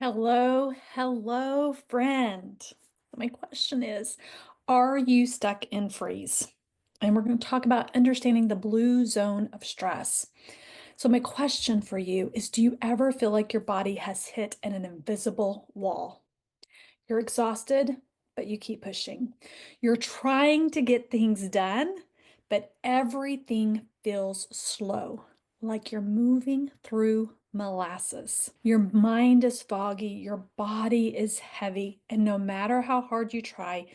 Hello, friend. My question is, are you stuck in freeze? And we're going to talk about understanding the blue zone of stress. So my question for you is, do you ever feel like your body has hit an invisible wall? You're exhausted, but you keep pushing. You're trying to get things done, but everything feels slow, like you're moving through molasses. Your mind is foggy, your body is heavy, and no matter how hard you try,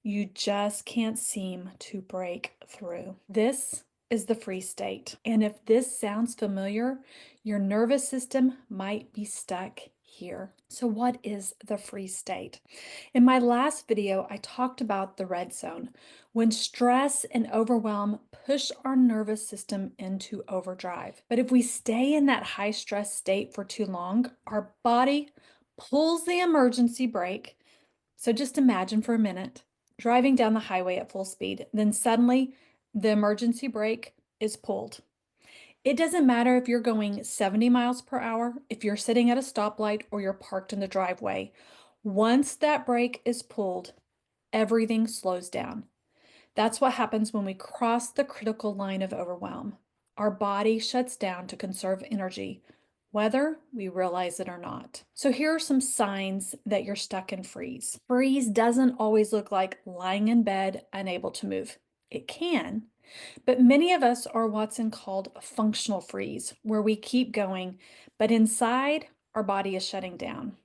you just can't seem to break through. This is the free state. And if this sounds familiar, your nervous system might be stuck here. So, what is the free state? In my last video, I talked about the red zone, when stress and overwhelm push our nervous system into overdrive. But if we stay in that high stress state for too long, our body pulls the emergency brake. So just imagine for a minute driving down the highway at full speed, then suddenly the emergency brake is pulled. It doesn't matter if you're going 70 miles per hour, if you're sitting at a stoplight, or you're parked in the driveway. Once that brake is pulled, everything slows down. That's what happens when we cross the critical line of overwhelm. Our body shuts down to conserve energy, whether we realize it or not. So here are some signs that you're stuck in freeze. Freeze doesn't always look like lying in bed, unable to move. It can, but many of us are what's called a functional freeze, where we keep going, but inside our body is shutting down.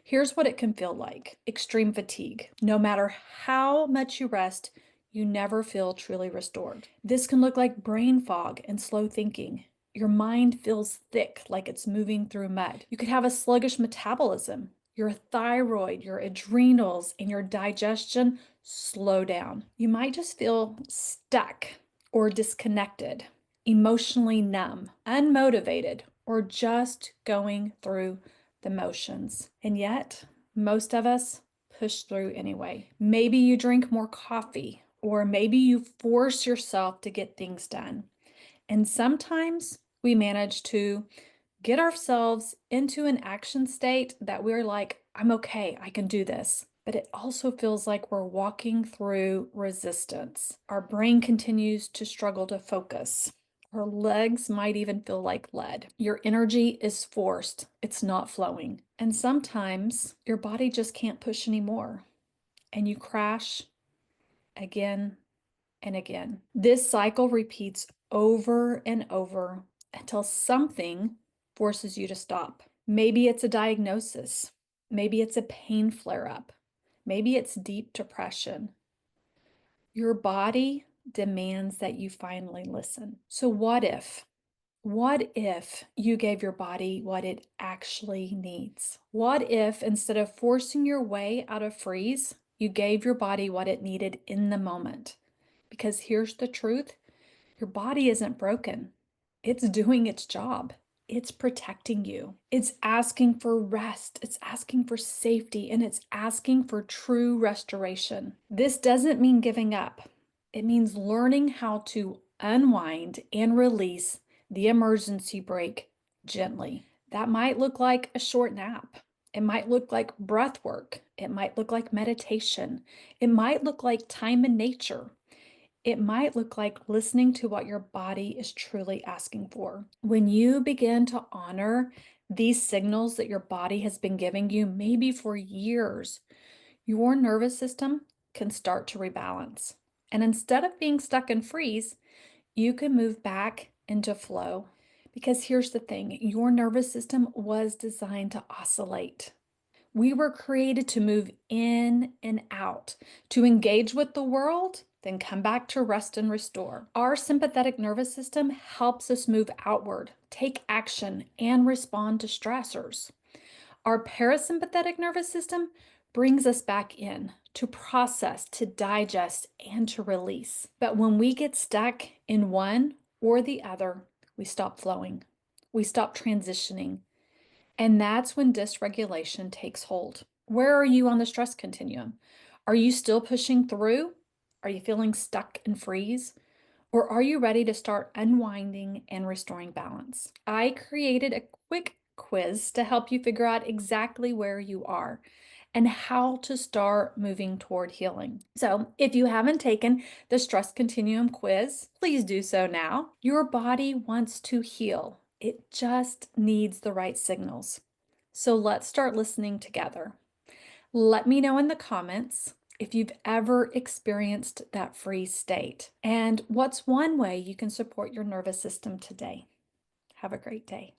Here's what it can feel like: extreme fatigue. No matter how much you rest, you never feel truly restored. This can look like brain fog and slow thinking. Your mind feels thick, like it's moving through mud. You could have a sluggish metabolism. Your thyroid, your adrenals, and your digestion slow down. You might just feel stuck or disconnected, emotionally numb, unmotivated, or just going through the motions. And yet, most of us push through anyway. Maybe you drink more coffee, or maybe you force yourself to get things done. And sometimes we manage to get ourselves into an action state that we're like, I'm okay, I can do this. But it also feels like we're walking through resistance. Our brain continues to struggle to focus. Our legs might even feel like lead. Your energy is forced, it's not flowing. And sometimes your body just can't push anymore, and you crash again and again. This cycle repeats over and over until something forces you to stop. Maybe it's a diagnosis. Maybe it's a pain flare up. Maybe it's deep depression. Your body demands that you finally listen. So, what if? What if you gave your body what it actually needs? What if instead of forcing your way out of freeze, you gave your body what it needed in the moment? Because here's the truth: your body isn't broken, it's doing its job. It's protecting you. It's asking for rest. It's asking for safety, and it's asking for true restoration. This doesn't mean giving up. It means learning how to unwind and release the emergency brake gently. That might look like a short nap. It might look like breath work. It might look like meditation. It might look like time in nature. It might look like listening to what your body is truly asking for. When you begin to honor these signals that your body has been giving you, maybe for years, your nervous system can start to rebalance. And instead of being stuck in freeze, you can move back into flow. Because here's the thing: your nervous system was designed to oscillate. We were created to move in and out, to engage with the world, then come back to rest and restore. Our sympathetic nervous system helps us move outward, take action, and respond to stressors. Our parasympathetic nervous system brings us back in to process, to digest, and to release. But when we get stuck in one or the other, we stop flowing, we stop transitioning, and that's when dysregulation takes hold. Where are you on the stress continuum? Are you still pushing through? Are you feeling stuck and freeze? Or are you ready to start unwinding and restoring balance? I created a quick quiz to help you figure out exactly where you are and how to start moving toward healing. So, if you haven't taken the Stress Continuum quiz, please do so now. Your body wants to heal, it just needs the right signals. So, let's start listening together. Let me know in the comments if you've ever experienced that freeze state and what's one way you can support your nervous system today. Have a great day.